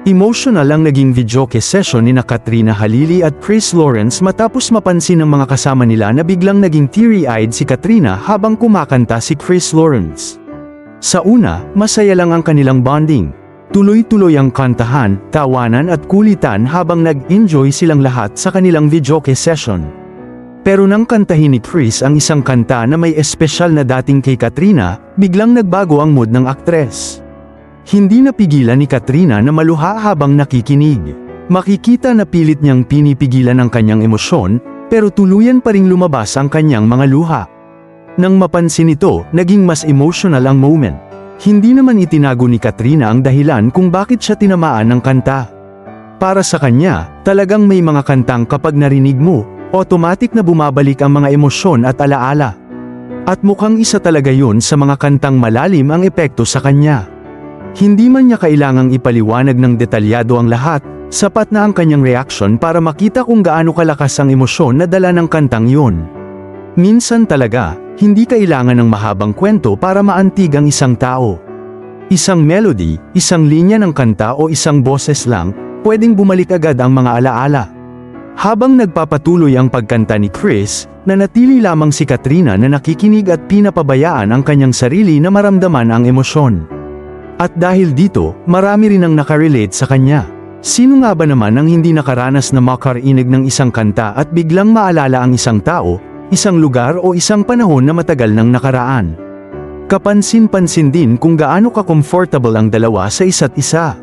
Emotional ang naging videoke session ni Katrina Halili at Chris Lawrence matapos mapansin ng mga kasama nila na biglang naging teary-eyed si Katrina habang kumakanta si Chris Lawrence. Sa una, masaya lang ang kanilang bonding. Tuloy-tuloy ang kantahan, tawanan at kulitan habang nag-enjoy silang lahat sa kanilang videoke session. Pero nang kantahin ni Chris ang isang kanta na may espesyal na dating kay Katrina, biglang nagbago ang mood ng aktres. Hindi napigilan ni Katrina na maluha habang nakikinig. Makikita na pilit niyang pinipigilan ang kanyang emosyon, pero tuluyan pa ring lumabas ang kanyang mga luha. Nang mapansin ito, naging mas emotional ang moment. Hindi naman itinago ni Katrina ang dahilan kung bakit siya tinamaan ng kanta. Para sa kanya, talagang may mga kantang kapag narinig mo, automatic na bumabalik ang mga emosyon at alaala. At mukhang isa talaga yun sa mga kantang malalim ang epekto sa kanya. Hindi man niya kailangang ipaliwanag ng detalyado ang lahat, sapat na ang kanyang reaksyon para makita kung gaano kalakas ang emosyon na dala ng kantang yun. Minsan talaga, hindi kailangan ng mahabang kwento para maantig ang isang tao. Isang melody, isang linya ng kanta o isang boses lang, pwedeng bumalik agad ang mga alaala. Habang nagpapatuloy ang pagkanta ni Chris, nanatili lamang si Katrina na nakikinig at pinapabayaan ang kanyang sarili na maramdaman ang emosyon. At dahil dito, marami rin ang nakarelate sa kanya. Sino nga ba naman ang hindi nakaranas na makarinig ng isang kanta at biglang maalala ang isang tao, isang lugar o isang panahon na matagal nang nakaraan? Kapansin-pansin din kung gaano ka-comfortable ang dalawa sa isa't isa.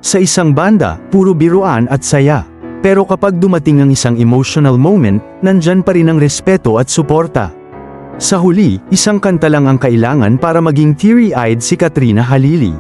Sa isang banda, puro biruan at saya. Pero kapag dumating ang isang emotional moment, nandyan pa rin ang respeto at suporta. Sa huli, isang kanta lang ang kailangan para maging teary-eyed si Katrina Halili.